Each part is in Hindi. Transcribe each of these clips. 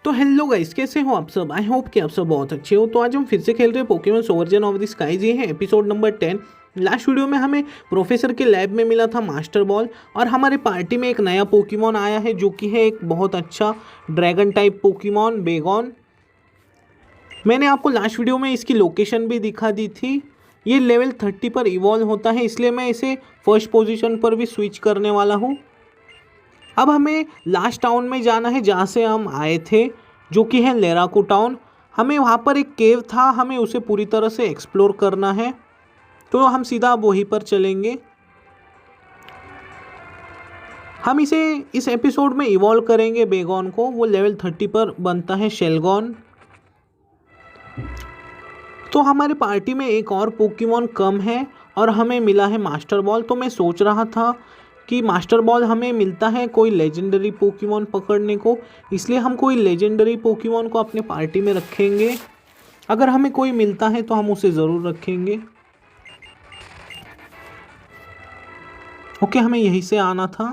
तो हेलो गाइस, कैसे हो आप सब। आई होप कि आप सब बहुत अच्छे हो। तो आज हम फिर से खेल रहे हैं Pokemon sovereign of the skies. ये है एपिसोड नंबर 10। लास्ट वीडियो में हमें प्रोफेसर के लैब में मिला था मास्टर बॉल, और हमारे पार्टी में एक नया पोकेमॉन आया है जो कि है एक बहुत अच्छा ड्रैगन टाइप पोकेमॉन बेगॉन। मैंने आपको लास्ट वीडियो में इसकी लोकेशन भी दिखा दी थी। ये लेवल 30 पर इवॉल्व होता है, इसलिए मैं इसे फर्स्ट पोजीशन पर भी स्विच करने वाला हूँ। अब हमें लास्ट टाउन में जाना है जहाँ से हम आए थे, जो कि है लेराकू टाउन। हमें वहाँ पर एक केव था, हमें उसे पूरी तरह से एक्सप्लोर करना है, तो हम सीधा अब वहीं पर चलेंगे। हम इसे इस एपिसोड में इवॉल्व करेंगे बेगॉन को। वो लेवल 30 पर बनता है शेलगॉन। तो हमारे पार्टी में एक और पोकेमॉन कम है और हमें मिला है मास्टर बॉल। तो मैं सोच रहा था कि मास्टर बॉल हमें मिलता है कोई लेजेंडरी पोकेमॉन पकड़ने को, इसलिए हम कोई लेजेंडरी पोकेमॉन को अपने पार्टी में रखेंगे। अगर हमें कोई मिलता है तो हम उसे ज़रूर रखेंगे। ओके, हमें यहीं से आना था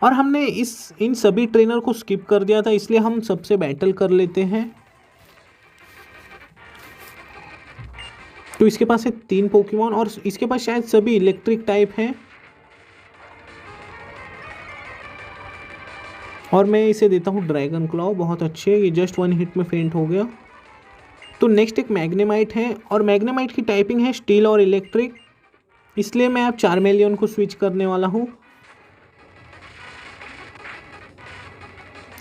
और हमने इन सभी ट्रेनर को स्किप कर दिया था, इसलिए हम सबसे बैटल कर लेते हैं। तो इसके पास है 3 पोकेमॉन और इसके पास शायद सभी इलेक्ट्रिक टाइप हैं, और मैं इसे देता हूँ ड्रैगन क्लॉ। बहुत अच्छे, ये जस्ट 1 हिट में फेंट हो गया। तो नेक्स्ट एक मैग्नेमाइट है, और मैग्नेमाइट की टाइपिंग है स्टील और इलेक्ट्रिक, इसलिए मैं अब चार्मेलियन को स्विच करने वाला हूँ।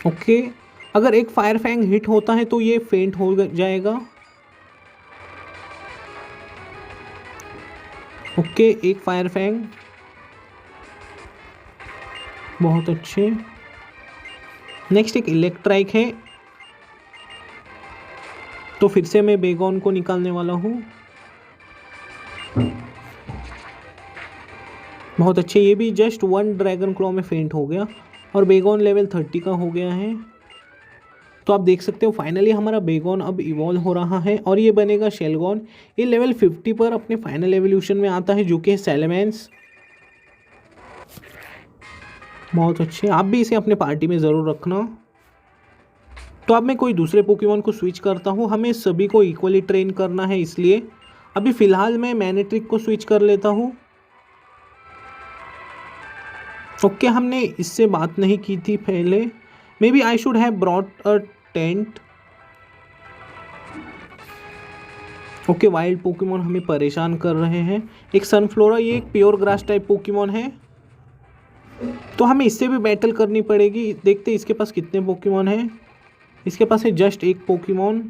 ओके, अगर एक फायर फैंग हिट होता है तो ये फेंट हो जाएगा। ओके, एक फायर फैंग, बहुत अच्छे। नेक्स्ट एक इलेक्ट्राइक है, तो फिर से मैं बेगॉन को निकालने वाला हूँ। बहुत अच्छे, ये भी जस्ट 1 ड्रैगन क्लॉ में फेंट हो गया और बेगॉन लेवल 30 का हो गया है। तो आप देख सकते हो फाइनली हमारा बेगॉन अब इवॉल्व हो रहा है और ये बनेगा शेलगॉन। ये लेवल 50 पर अपने फाइनल एवोल्यूशन में आता है, जो कि है सैलामेंस। बहुत अच्छे, आप भी इसे अपने पार्टी में ज़रूर रखना। तो अब मैं कोई दूसरे पोकेमॉन को स्विच करता हूँ। हमें सभी को इक्वली ट्रेन करना है, इसलिए अभी फ़िलहाल मैं मैनेट्रिक को स्विच कर लेता हूँ। ओके, हमने इससे बात नहीं की थी पहले। Maybe I should have brought a tent. Okay, wild Pokemon हमें परेशान कर रहे हैं। एक सनफ्लोरा, ये एक प्योर ग्रास टाइप पोकेमॉन है, तो हमें इससे भी बैटल करनी पड़ेगी। देखते इसके पास कितने पोकेमॉन हैं। इसके पास है जस्ट 1 पोकेमॉन।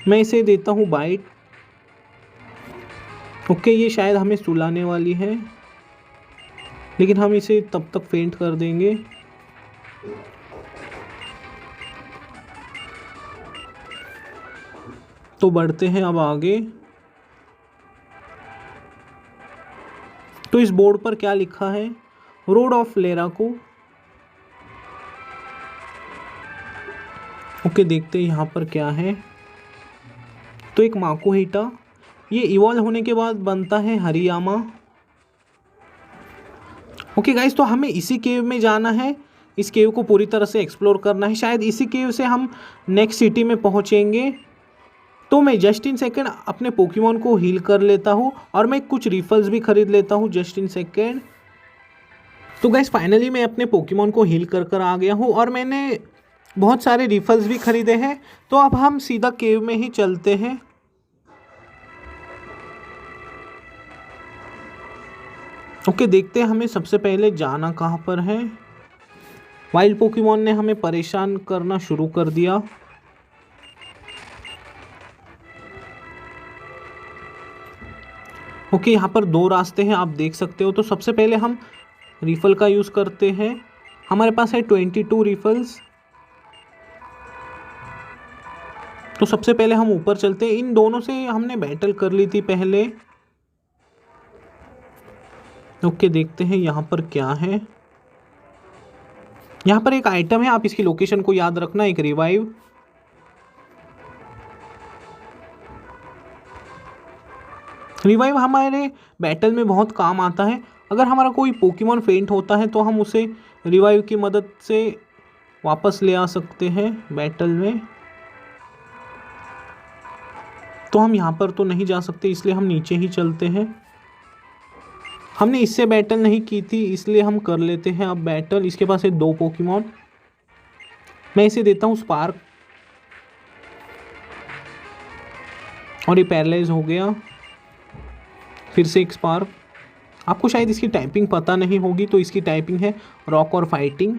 मैं इसे देता हूँ बाइट। ओके, ये शायद हमें सुलाने वाली है, लेकिन हम इसे तब तक फेंट कर देंगे। तो बढ़ते हैं अब आगे। तो इस बोर्ड पर क्या लिखा है? Road of लेराकू। ओके, देखते हैं यहाँ पर क्या है। तो एक माकुहिटा, ये इवॉल्व होने के बाद बनता है हरियामा। ओके गाइस, तो हमें इसी केव में जाना है। इस केव को पूरी तरह से एक्सप्लोर करना है। शायद इसी केव से हम नेक्स्ट सिटी में पहुँचेंगे। तो मैं जस्ट इन सेकेंड अपने पोकेमॉन को हील कर लेता हूँ, और मैं कुछ रिफल्स भी खरीद लेता हूँ जस्ट इन सेकेंड। तो गाइस फाइनली मैं अपने पोकेमॉन को हील कर आ गया हूँ, और मैंने बहुत सारे रिफल्स भी खरीदे हैं। तो अब हम सीधा केव में ही चलते हैं। ओके, देखते हैं हमें सबसे पहले जाना कहाँ पर है। वाइल्ड पोकेमॉन ने हमें परेशान करना शुरू कर दिया। ओके, यहाँ पर 2 रास्ते हैं, आप देख सकते हो। तो सबसे पहले हम रिफल का यूज़ करते हैं। हमारे पास है 22 रिफल्स। तो सबसे पहले हम ऊपर चलते हैं। इन दोनों से हमने बैटल कर ली थी पहले। ओके, देखते हैं यहाँ पर क्या है। यहाँ पर एक आइटम है, आप इसकी लोकेशन को याद रखना, एक रिवाइव। रिवाइव हमारे बैटल में बहुत काम आता है। अगर हमारा कोई पोकेमॉन फेंट होता है तो हम उसे रिवाइव की मदद से वापस ले आ सकते हैं बैटल में। तो हम यहाँ पर तो नहीं जा सकते, इसलिए हम नीचे ही चलते हैं। हमने इससे बैटल नहीं की थी, इसलिए हम कर लेते हैं अब बैटल। इसके पास है 2 पोकेमॉन। मैं इसे देता हूँ स्पार्क और ये पैरालाइज हो गया। फिर से एक स्पार्क। आपको शायद इसकी टाइपिंग पता नहीं होगी, तो इसकी टाइपिंग है रॉक और फाइटिंग।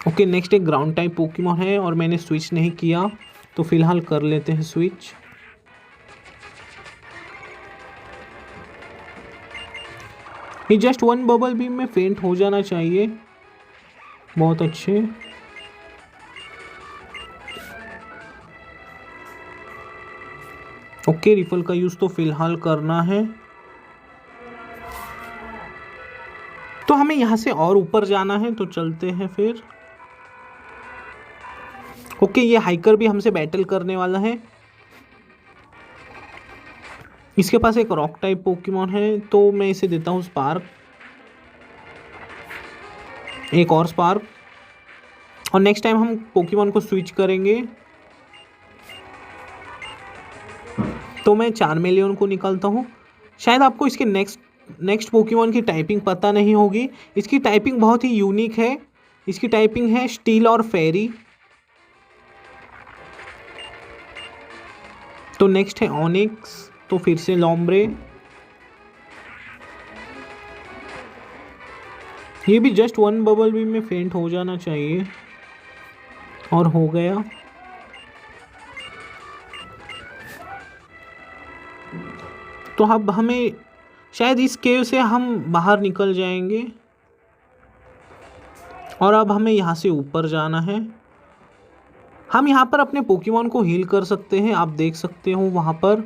ओके, नेक्स्ट एक ग्राउंड टाइप पोकेमॉन है और मैंने स्विच नहीं किया, तो फिलहाल कर लेते हैं स्विच। ये जस्ट 1 बबल बीम में फेंट हो जाना चाहिए। बहुत अच्छे। ओके, रिफल का यूज़ तो फिलहाल करना है। तो हमें यहाँ से और ऊपर जाना है, तो चलते हैं फिर। ओके, ये हाइकर भी हमसे बैटल करने वाला है। इसके पास एक रॉक टाइप पोकेमॉन है, तो मैं इसे देता हूँ स्पार्क। एक और स्पार्क। और नेक्स्ट टाइम हम पोकेमॉन को स्विच करेंगे, तो मैं चार्मेलियन को निकालता हूँ। शायद आपको इसके नेक्स्ट पोकेमॉन की टाइपिंग पता नहीं होगी। इसकी टाइपिंग बहुत ही यूनिक है। इसकी टाइपिंग है स्टील और फेरी। तो नेक्स्ट है ऑनिक्स, तो फिर से लॉम्ब्रे। ये भी जस्ट 1 बबल बीम में फेंट हो जाना चाहिए, और हो गया। तो अब हमें शायद इस केव से हम बाहर निकल जाएंगे, और अब हमें यहाँ से ऊपर जाना है। हम यहाँ पर अपने पोकेमॉन को हील कर सकते हैं, आप देख सकते हो वहाँ पर।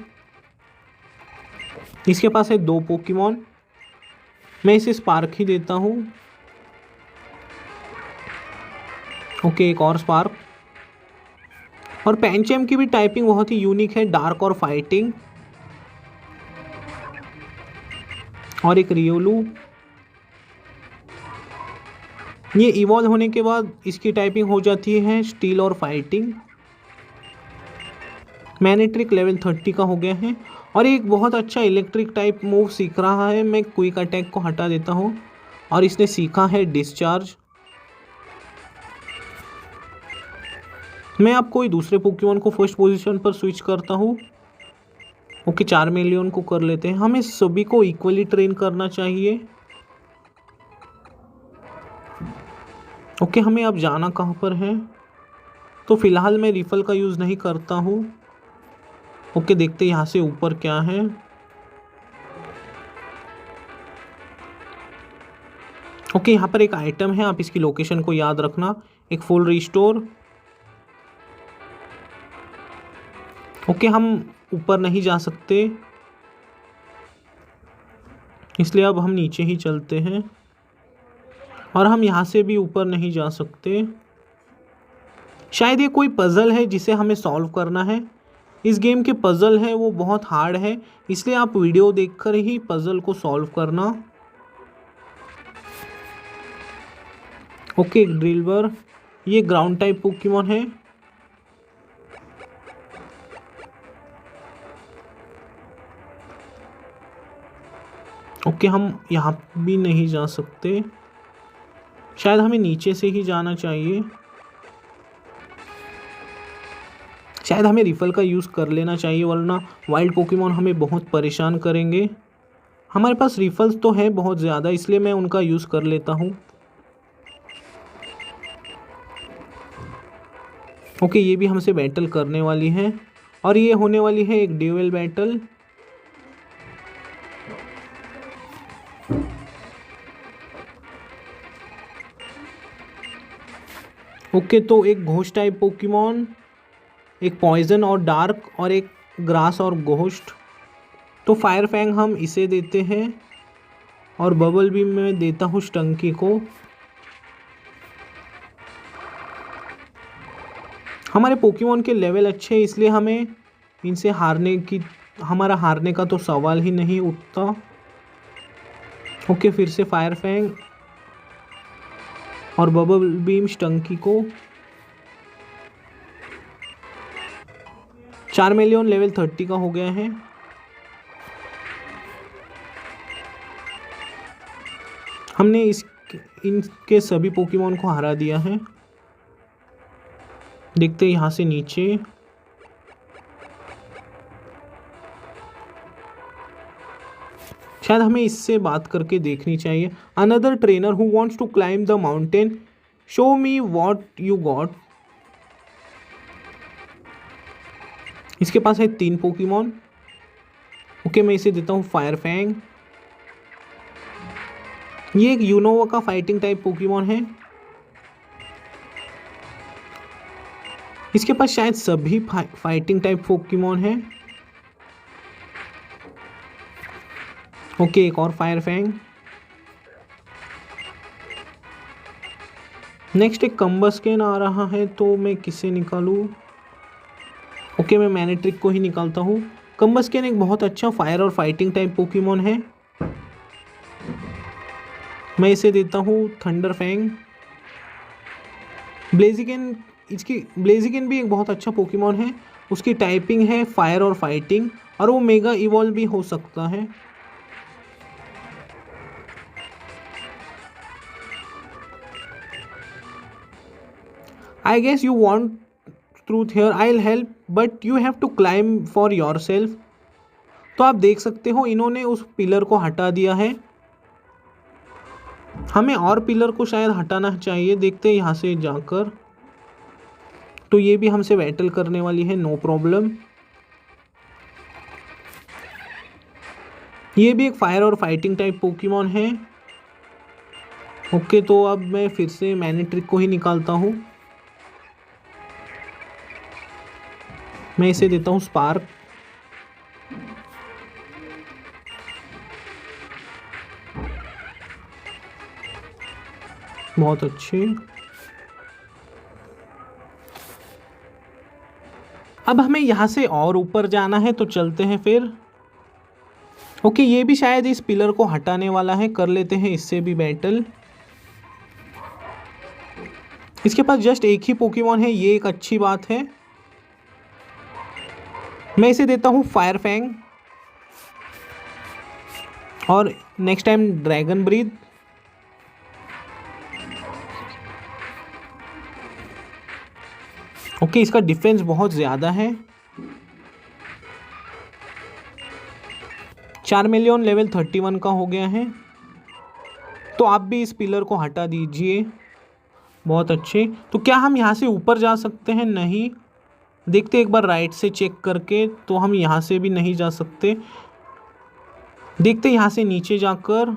इसके पास है 2 पोकेमॉन। मैं इसे स्पार्क ही देता हूँ। ओके, एक और स्पार्क। और पैंचेम की भी टाइपिंग बहुत ही यूनिक है, डार्क और फाइटिंग। और एक रियोलू। ये इवॉल्व होने के बाद इसकी टाइपिंग हो जाती है स्टील और फाइटिंग। मैनेट्रिक लेवल 30 का हो गया है, और एक बहुत अच्छा इलेक्ट्रिक टाइप मूव सीख रहा है। मैं क्विक अटैक को हटा देता हूँ, और इसने सीखा है डिस्चार्ज। मैं अब कोई दूसरे पोकेमॉन को फर्स्ट पोजीशन पर स्विच करता हूँ। ओके, चार्मेलियन को कर लेते हैं। हमें सभी को इक्वली ट्रेन करना चाहिए। ओके, हमें अब जाना कहाँ पर है? तो फिलहाल मैं रिफल का यूज़ नहीं करता हूँ। ओके, देखते यहाँ से ऊपर क्या है। ओके, यहाँ पर एक आइटम है, आप इसकी लोकेशन को याद रखना। एक फुल रिस्टोर। ओके, हम ऊपर नहीं जा सकते, इसलिए अब हम नीचे ही चलते हैं। और हम यहाँ से भी ऊपर नहीं जा सकते। शायद ये कोई पज़ल है जिसे हमें सॉल्व करना है। इस गेम के पज़ल है वो बहुत हार्ड है, इसलिए आप वीडियो देखकर ही पज़ल को सॉल्व करना। ओके, एक ड्रिलवर। ये ग्राउंड टाइप पोकेमॉन है। ओके, हम यहाँ भी नहीं जा सकते। शायद हमें नीचे से ही जाना चाहिए। शायद हमें रिफल का यूज़ कर लेना चाहिए, वरना वाइल्ड पोकेमॉन हमें बहुत परेशान करेंगे। हमारे पास रिफल्स तो है बहुत ज़्यादा, इसलिए मैं उनका यूज़ कर लेता हूँ। ओके, ये भी हमसे बैटल करने वाली है, और ये होने वाली है एक ड्यूअल बैटल। ओके, तो एक घोस्ट टाइप पोकेमॉन, एक पॉइजन और डार्क, और एक ग्रास और घोस्ट। तो फायर फैंग हम इसे देते हैं, और बबल बीम में देता हूँ स्टंकी को। हमारे पोकेमॉन के लेवल अच्छे हैं, इसलिए हमें इनसे हमारा हारने का तो सवाल ही नहीं उठता। ओके, फिर से फायर फैंग, और बबल बीम स्टंकी को 4 मिलियन लेवल 30 का हो गया है। हमने इनके सभी पोकेमॉन को हरा दिया है। देखते हैं यहाँ से नीचे। शायद हमें इससे बात करके देखनी चाहिए। Another trainer who wants to climb the mountain, show me what you got. इसके पास है 3 पोकेमॉन। ओके, मैं इसे देता हूँ फायर फैंग। ये एक यूनोवा का फाइटिंग टाइप पोकेमॉन है। इसके पास शायद सभी फाइटिंग टाइप पोकेमॉन है। ओके, एक और फायर फैंग। नेक्स्ट एक कम्बस्केन आ रहा है, तो मैं किसे निकालूं? ओके, मैं मैनेट्रिक को ही निकालता हूँ। कम्बस्केन एक बहुत अच्छा फायर और फाइटिंग टाइप पोकेमॉन है। मैं इसे देता हूँ थंडर फैंग। ब्लेजिगन भी एक बहुत अच्छा पोकेमॉन है। उसकी टाइपिंग है फायर और फाइटिंग, और वो मेगा इवॉल्व भी हो सकता है। I guess you want truth here, I will help but you have to climb for yourself. तो आप देख सकते हो इन्होंने उस पिलर को हटा दिया है। हमें और पिलर को शायद हटाना चाहिए। देखते हैं यहाँ से जाकर। तो ये भी हमसे बैटल करने वाली है, नो प्रॉब्लम। ये भी एक फायर और फाइटिंग टाइप पोकेमॉन है। ओके, तो अब मैं फिर से मैनेट्रिक को ही निकालता हूँ। मैं इसे देता हूँ स्पार्क। बहुत अच्छे। अब हमें यहाँ से और ऊपर जाना है, तो चलते हैं फिर। ओके, ये भी शायद इस पिलर को हटाने वाला है। कर लेते हैं इससे भी बैटल। इसके पास जस्ट एक ही पोकेमॉन है, ये एक अच्छी बात है। मैं इसे देता हूँ फायर फैंग, और next time dragon breath. Okay, इसका डिफेंस बहुत ज़्यादा है। 4 मिलियन लेवल 31 का हो गया है। तो आप भी इस पिलर को हटा दीजिए। बहुत अच्छे। तो क्या हम यहाँ से ऊपर जा सकते हैं? नहीं। देखते एक बार राइट से चेक करके। तो हम यहाँ से भी नहीं जा सकते। देखते यहाँ से नीचे जाकर।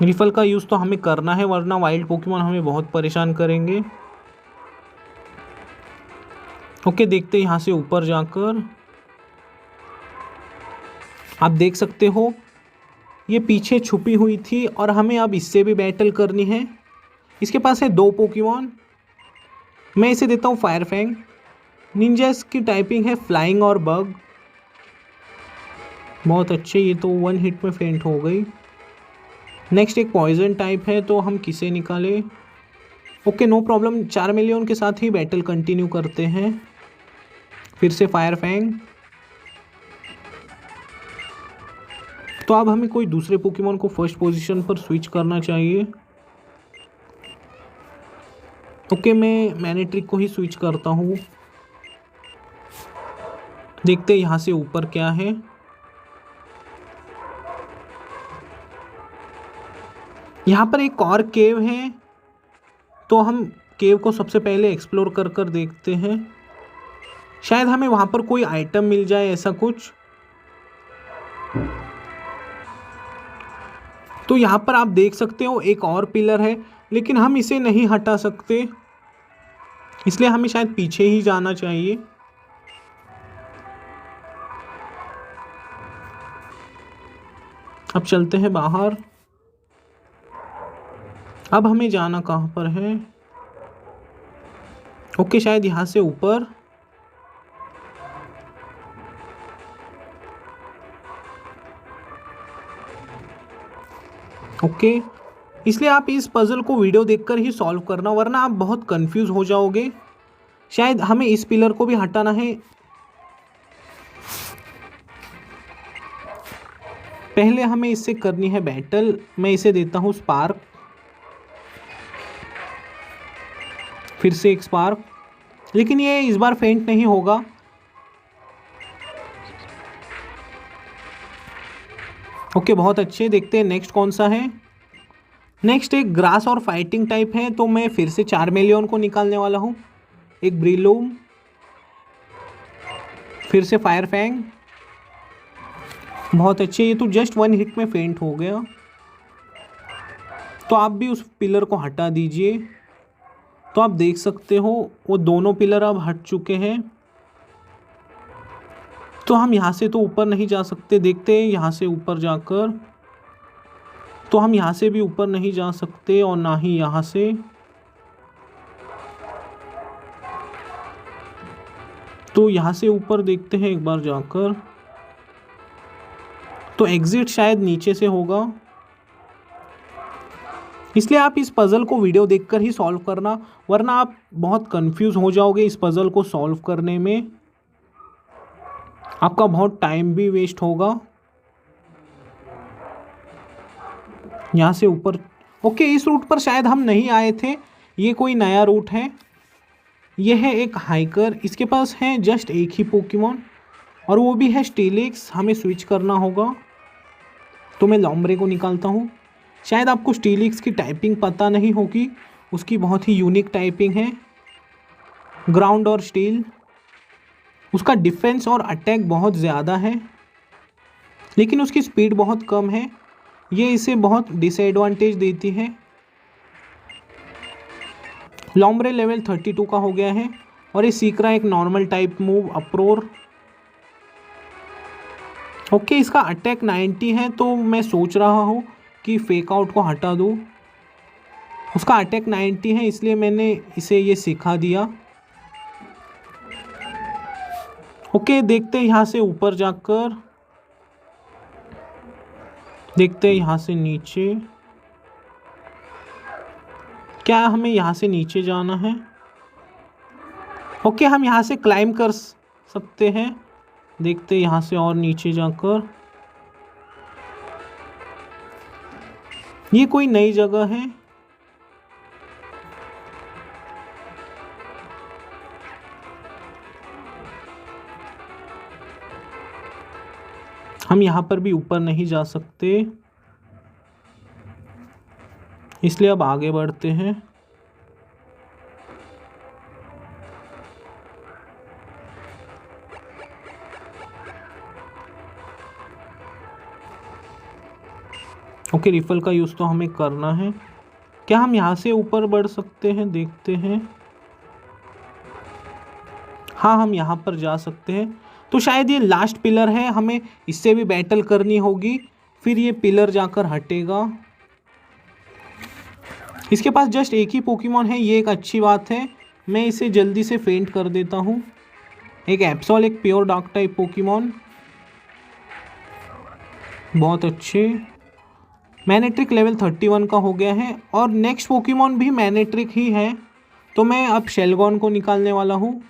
रिफल का यूज़ तो हमें करना है, वरना वाइल्ड पोकेमॉन हमें बहुत परेशान करेंगे। ओके, देखते यहाँ से ऊपर जाकर। आप देख सकते हो ये पीछे छुपी हुई थी, और हमें अब इससे भी बैटल करनी है। इसके पास है 2 पोकेमॉन। मैं इसे देता हूँ फायर फैंग। निंजास की टाइपिंग है फ्लाइंग और बग। बहुत अच्छे, ये तो 1 हिट में फेंट हो गई। नेक्स्ट एक पॉइजन टाइप है, तो हम किसे निकालें? Okay, no problem. 4 मिलियन के साथ ही बैटल कंटिन्यू करते हैं। फिर से फायर फैंग। तो अब हमें कोई दूसरे पोकेमॉन को फर्स्ट पोजीशन पर स्विच करना चाहिए। ओके, मैं मैनेट्रिक को ही स्विच करता हूँ। देखते हैं यहाँ से ऊपर क्या है। यहाँ पर एक और केव है, तो हम केव को सबसे पहले एक्सप्लोर कर देखते हैं। शायद हमें वहाँ पर कोई आइटम मिल जाए, ऐसा कुछ। तो यहाँ पर आप देख सकते हो एक और पिलर है, लेकिन हम इसे नहीं हटा सकते, इसलिए हमें शायद पीछे ही जाना चाहिए। अब चलते हैं बाहर। अब हमें जाना कहाँ पर है? ओके, शायद यहाँ से ऊपर। ओके, इसलिए आप इस पजल को वीडियो देखकर ही सॉल्व करना, वरना आप बहुत कंफ्यूज हो जाओगे। शायद हमें इस पिलर को भी हटाना है। पहले हमें इससे करनी है बैटल। मैं इसे देता हूँ स्पार्क, फिर से एक स्पार्क, लेकिन ये इस बार फेंट नहीं होगा। ओके, बहुत अच्छे। देखते हैं नेक्स्ट कौन सा है। नेक्स्ट एक ग्रास और फाइटिंग टाइप है, तो मैं फिर से चार्मेलियन को निकालने वाला हूँ। एक ब्रिलूम, फिर से फायर फैंग। बहुत अच्छे, ये तो जस्ट 1 हिट में फेंट हो गया। तो आप भी उस पिलर को हटा दीजिए। तो आप देख सकते हो वो दोनों पिलर अब हट चुके हैं। तो हम यहाँ से तो ऊपर नहीं जा सकते। देखते हैं यहाँ से ऊपर जाकर। तो हम यहाँ से भी ऊपर नहीं जा सकते और ना ही यहाँ से। तो यहाँ से ऊपर देखते हैं एक बार जाकर। तो एग्जिट शायद नीचे से होगा। इसलिए आप इस पज़ल को वीडियो देखकर ही सॉल्व करना, वरना आप बहुत कंफ्यूज हो जाओगे इस पज़ल को सॉल्व करने में। आपका बहुत टाइम भी वेस्ट होगा। यहाँ से ऊपर। ओके, इस रूट पर शायद हम नहीं आए थे। ये कोई नया रूट है। ये है एक हाइकर, इसके पास है जस्ट एक ही पोकेमॉन और वो भी है स्टीलिक्स। हमें स्विच करना होगा। तो मैं लॉम्ब्रे को निकालता हूँ। शायद आपको स्टीलिक्स की टाइपिंग पता नहीं होगी, उसकी बहुत ही यूनिक टाइपिंग है, ग्राउंड और स्टील। उसका डिफेंस और अटैक बहुत ज़्यादा है, लेकिन उसकी स्पीड बहुत कम है। ये इसे बहुत डिसएडवांटेज देती है। लॉम्ब्रे लेवल 32 का हो गया है और ये सीख रहा है एक नॉर्मल टाइप मूव अप्रोर। ओके, इसका अटैक 90 है, तो मैं सोच रहा हूँ कि फेक आउट को हटा दूँ। उसका अटैक 90 है, इसलिए मैंने इसे ये सिखा दिया। ओके, देखते हैं यहाँ से ऊपर जाकर। देखते हैं यहाँ से नीचे। क्या हमें यहाँ से नीचे जाना है? ओके, हम यहाँ से क्लाइंब कर सकते हैं। देखते हैं यहाँ से और नीचे जाकर। ये कोई नई जगह है। हम यहाँ पर भी ऊपर नहीं जा सकते, इसलिए अब आगे बढ़ते हैं। ओके, रिफल का यूज़ तो हमें करना है। क्या हम यहाँ से ऊपर बढ़ सकते हैं? देखते हैं। हाँ, हम यहाँ पर जा सकते हैं। तो शायद ये लास्ट पिलर है, हमें इससे भी बैटल करनी होगी, फिर ये पिलर जाकर हटेगा। इसके पास जस्ट एक ही पोकेमॉन है, ये एक अच्छी बात है। मैं इसे जल्दी से फेंट कर देता हूँ। एक एप्सॉल, एक प्योर डार्क टाइप पोकेमॉन। बहुत अच्छे। मैनेट्रिक लेवल 31 का हो गया है और नेक्स्ट पोकेमॉन भी मैनेट्रिक ही है, तो मैं अब शेलगॉन को निकालने वाला हूँ।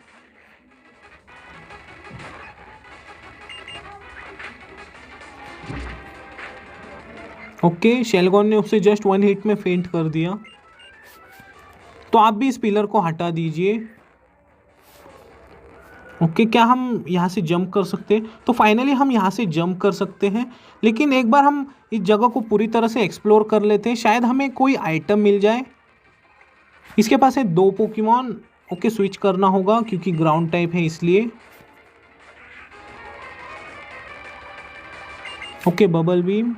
ओके, शेलगॉन ने उसे जस्ट 1 हिट में फेंट कर दिया। तो आप भी इस पिलर को हटा दीजिए। ओके, क्या हम यहाँ से जंप कर सकते हैं? तो फाइनली हम यहाँ से जंप कर सकते हैं, लेकिन एक बार हम इस जगह को पूरी तरह से एक्सप्लोर कर लेते हैं। शायद हमें कोई आइटम मिल जाए। इसके पास है 2 पोकेमॉन। ओके, स्विच करना होगा क्योंकि ग्राउंड टाइप है इसलिए। Okay, bubble beam.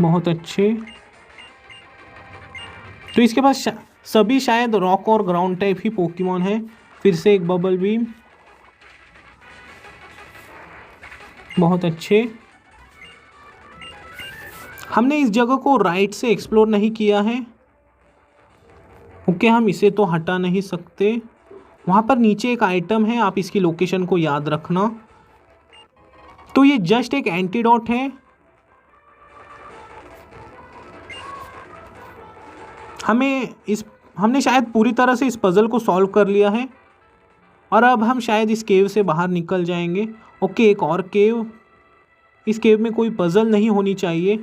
बहुत अच्छे। तो इसके पास सभी शायद रॉक और ग्राउंड टाइप ही पोकेमॉन है। फिर से एक बबल बीम। बहुत अच्छे। हमने इस जगह को राइट से एक्सप्लोर नहीं किया है। ओके, हम इसे तो हटा नहीं सकते। वहाँ पर नीचे एक आइटम है, आप इसकी लोकेशन को याद रखना। तो ये जस्ट एक एंटीडोट है। हमने शायद पूरी तरह से इस पज़ल को सॉल्व कर लिया है और अब हम शायद इस केव से बाहर निकल जाएंगे। ओके, एक और केव। इस केव में कोई पज़ल नहीं होनी चाहिए।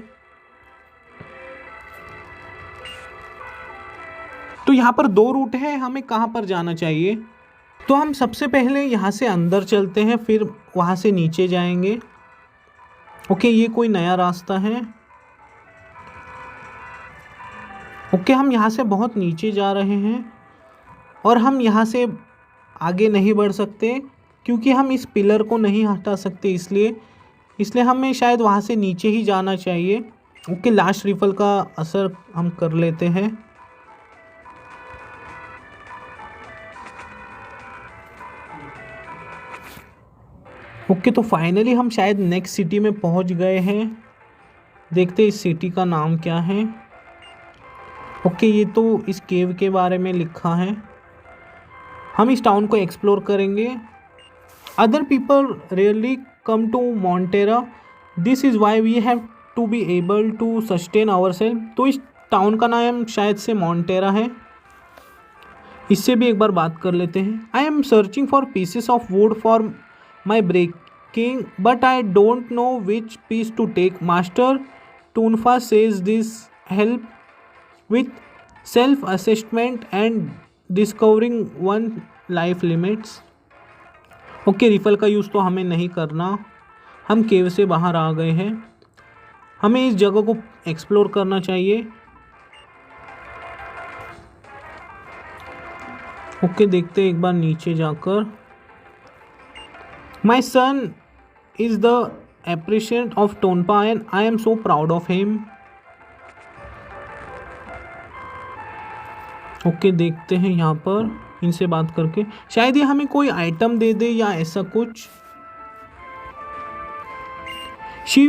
तो यहाँ पर 2 रूट है, हमें कहाँ पर जाना चाहिए? तो हम सबसे पहले यहाँ से अंदर चलते हैं, फिर वहाँ से नीचे जाएंगे। ओके, ये कोई नया रास्ता है। ओके, हम यहाँ से बहुत नीचे जा रहे हैं और हम यहाँ से आगे नहीं बढ़ सकते क्योंकि हम इस पिलर को नहीं हटा सकते, इसलिए हमें शायद वहाँ से नीचे ही जाना चाहिए। ओके, लास्ट रिफल का असर हम कर लेते हैं। ओके, तो फाइनली हम शायद नेक्स्ट सिटी में पहुँच गए हैं। देखते हैं इस सिटी का नाम क्या है। ओके, ये तो इस केव के बारे में लिखा है। हम इस टाउन को एक्सप्लोर करेंगे। Other people rarely come to Montera, this is why we have to be able to sustain our self. तो इस टाउन का नाम शायद से मॉन्टेरा है। इससे भी एक बार बात कर लेते हैं। I am searching for pieces of wood for my breaking but I don't know which piece to take. Master Tunfa says this help with self-assessment and discovering one life limits। Okay, रिफल का यूज़ तो हमें नहीं करना। हम केव से बाहर आ गए हैं, हमें इस जगह को एक्सप्लोर करना चाहिए। ओके, देखते हैं एक बार नीचे जाकर। My son is the appreciate of Tonpa and I am so proud of him. Okay, देखते हैं यहाँ पर इनसे बात करके, शायद ये हमें कोई आइटम दे दे या ऐसा कुछ। She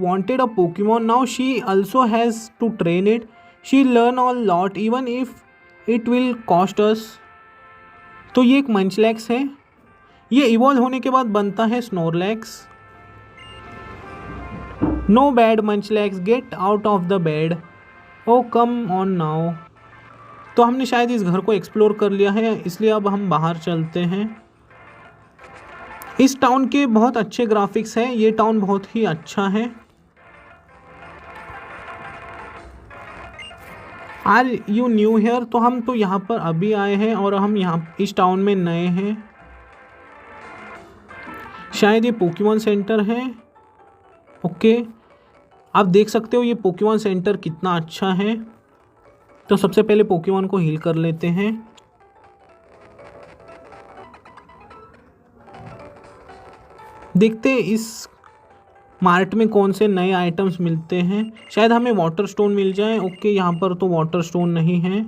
wanted a Pokemon, now she also has to train it. She learn all lot even if it will cost us. तो ये एक मंचलैक्स है, ये इवॉल्व होने के बाद बनता है Snorlax. No bad Munchlax, get out of the bed, oh come on now. तो हमने शायद इस घर को एक्सप्लोर कर लिया है, इसलिए अब हम बाहर चलते हैं। इस टाउन के बहुत अच्छे ग्राफिक्स हैं, ये टाउन बहुत ही अच्छा है। Are you new here? तो हम तो यहाँ पर अभी आए हैं और हम यहाँ इस टाउन में नए हैं। शायद ये पोकेमॉन सेंटर है। ओके, आप देख सकते हो ये पोकेमॉन सेंटर कितना अच्छा है। तो सबसे पहले पोकेमॉन को हील कर लेते हैं। देखते हैं इस मार्ट में कौन से नए आइटम्स मिलते हैं, शायद हमें वाटर स्टोन मिल जाए। ओके, यहाँ पर तो वाटर स्टोन नहीं है,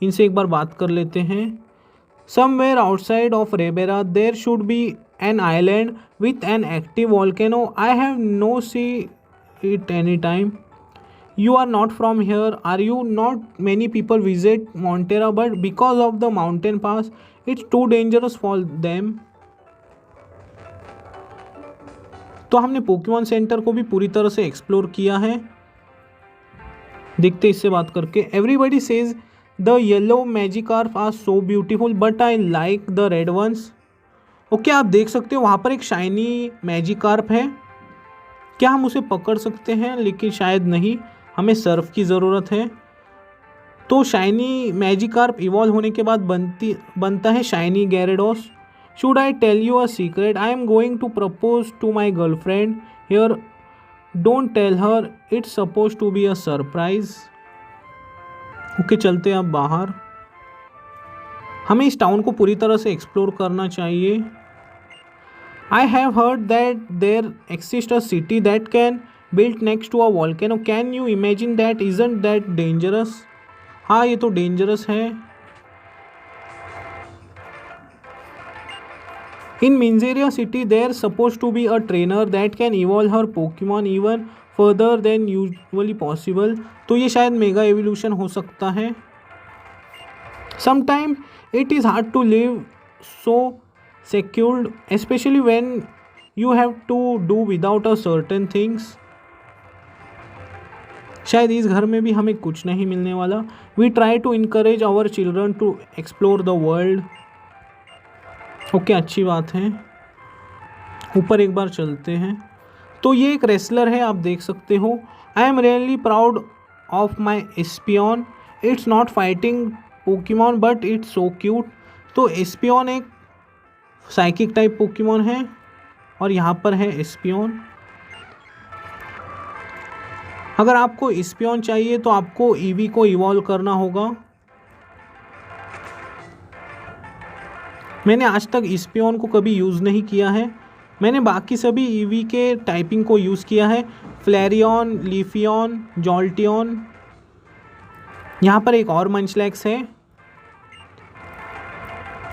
इनसे एक बार बात कर लेते हैं। Somewhere outside of Rebera there should be an island with an active volcano, I have no see it any time. You are not from here, are you? Not many people visit Montera, but because of the mountain pass, it's too dangerous for them। तो हमने पोकेमॉन सेंटर को भी पूरी तरह से एक्सप्लोर किया है। देखते इससे बात करके। Everybody says the yellow Magikarp are so beautiful but I like the red ones. Okay, आप देख सकते हो वहाँ पर एक शाइनी मैजिकार्प है, क्या हम उसे पकड़ सकते हैं? लेकिन शायद नहीं, हमें सर्फ की ज़रूरत है। तो शाइनी मैजिकार्प इवॉल्व होने के बाद बनता है shiny Gyarados. Should I tell you a secret? I am going to propose to my girlfriend here, don't tell her, it's suppose to be a surprise. Okay, चलते हैं अब बाहर। हमें इस टाउन को पूरी तरह से एक्सप्लोर करना चाहिए। I have heard that there exists a city that can build next to a volcano. Can you imagine that? Isn't that dangerous? हाँ, ये तो डेंजरस है। In Minzeria city, there's supposed to be a trainer that can evolve her Pokemon even further than usually possible. तो ये शायद मेगा एवोल्यूशन हो सकता है। Sometimes it is hard to live so secured, especially when you have to do without a certain things। शायद इस घर में भी हमें कुछ नहीं मिलने वाला। We try to encourage our children to explore the world. Okay, अच्छी बात है। ऊपर एक बार चलते हैं। तो ये एक रेसलर है, आप देख सकते हो। I am really proud of my Espeon, it's not fighting Pokemon but it's so cute. तो एस्पियन एक साइकिक टाइप पोकेमॉन है और यहाँ पर है एस्पियन। अगर आपको एस्पियन चाहिए तो आपको ईवी को इवॉल्व करना होगा। मैंने आज तक एस्पियन को कभी यूज़ नहीं किया है। मैंने बाकी सभी ईवी के टाइपिंग को यूज़ किया है, फ्लैरियन, लीफियन, जॉल्टियन। यहाँ पर एक और मंचलैक्स है,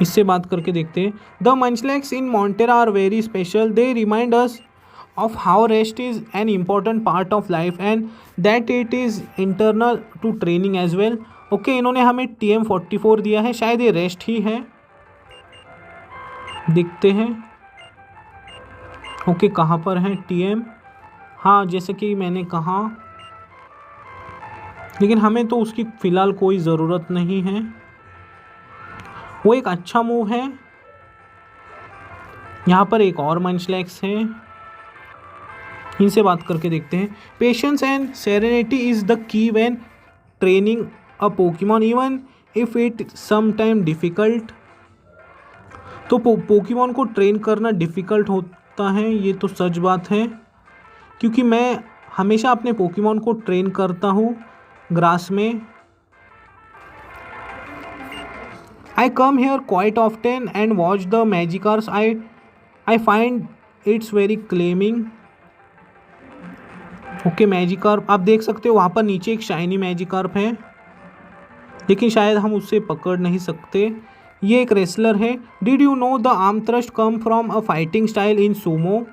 इससे बात करके देखते हैं। The Munchlax in Montera are very special, they remind us of how rest is an important part of life and that it is internal to training as well. Okay, इन्होंने हमें TM44 दिया है, शायद ये रेस्ट ही है, देखते हैं। ओके, कहाँ पर है TM? हाँ, जैसे कि मैंने कहा, लेकिन हमें तो उसकी फ़िलहाल कोई ज़रूरत नहीं है। वो एक अच्छा मूव है। यहाँ पर एक और मंचलैक्स है, इनसे बात करके देखते हैं। Patience and serenity is the key when training a Pokemon even if it some time difficult. तो पोकेमॉन को ट्रेन करना डिफ़िकल्ट होता है, ये तो सच बात है, क्योंकि मैं हमेशा अपने पोकेमॉन को ट्रेन करता हूँ ग्रास में। I come here quite often and watch the Magikarps, I find it's very calming. Okay, Magikarp आप देख सकते हो, वहाँ पर नीचे एक शाइनी मैजिकार्प है, लेकिन शायद हम उससे पकड़ नहीं सकते। ये एक रेसलर है। Did you know the arm thrust come from a fighting style in sumo?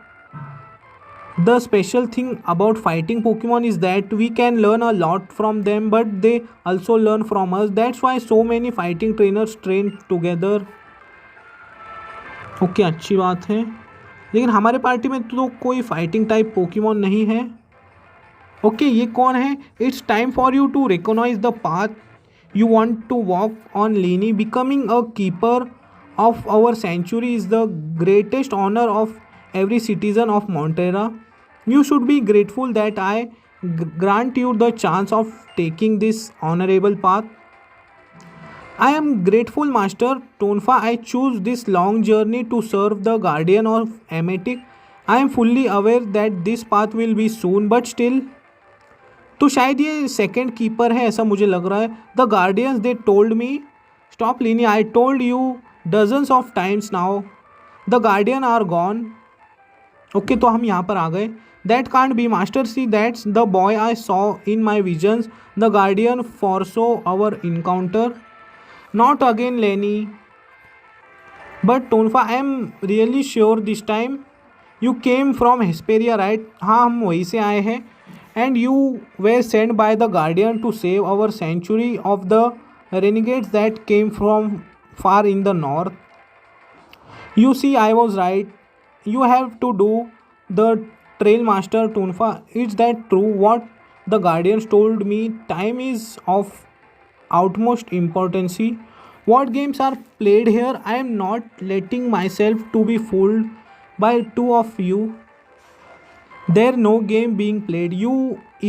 The special thing about fighting Pokemon is that we can learn a lot from them but they also learn from us, that's why so many fighting trainers train together. Okay, अच्छी बात है, लेकिन हमारे पार्टी में तो कोई फाइटिंग टाइप पोकेमॉन नहीं है। ओके, ये कौन है? It's time for you to recognise the path you want to walk on Lini, becoming a keeper of our century is the greatest honour of every citizen of Montera. You should be grateful that I grant you the chance of taking this honorable path. I am grateful, Master Tonfa. I choose this long journey to serve the guardian of Amatic. I am fully aware that this path will be soon, but still. तो शायद ये सेकेंड कीपर है, ऐसा मुझे लग रहा है. The guardians they told me stop Lini. I told you dozens of times now. The guardian are gone. Okay, तो हम यहाँ पर आ गए. That can't be, Master. See, that's the boy I saw in my visions. The guardian foresaw our encounter. Not again, Lenny. But Tonfa, I am really sure this time. You came from Hesperia, right? हाँ, हम वहीं से आए हैं. And you were sent by the guardian to save our sanctuary of the renegades that came from far in the north. You see, I was right. You have to do the Trail Master Tonfa. Is that true? What the guardians told me? Time is of utmost importance. What games are played here? I am not letting myself to be fooled by two of you. There no game being played. You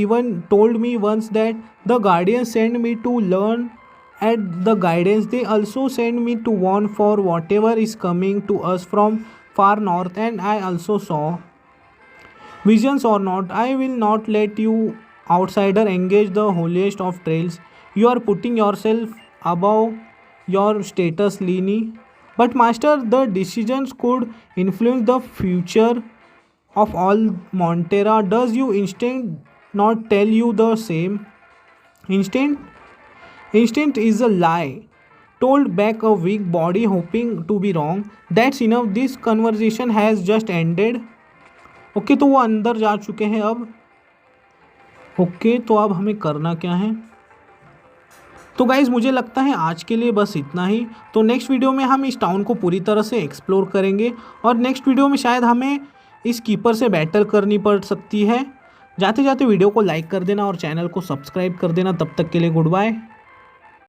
even told me once that the guardians send me to learn at the guidance. They also send me to warn for whatever is coming to us from far north, and I also saw. Visions or not, I will not let you outsider engage the holiest of trails. You are putting yourself above your status, Lini. But Master, the decisions could influence the future of all Montera. Does your instinct not tell you the same? Instinct is a lie. Told back a weak body hoping to be wrong. That's enough. This conversation has just ended. Okay, तो वो अंदर जा चुके हैं अब. ओके, तो अब हमें करना क्या है? तो गाइज़, मुझे लगता है आज के लिए बस इतना ही. तो नेक्स्ट वीडियो में हम इस टाउन को पूरी तरह से एक्सप्लोर करेंगे और नेक्स्ट वीडियो में शायद हमें इस कीपर से बैटल करनी पड़ सकती है. जाते जाते वीडियो को लाइक कर देना और चैनल को सब्सक्राइब कर देना। तब तक के लिए गुड बाय।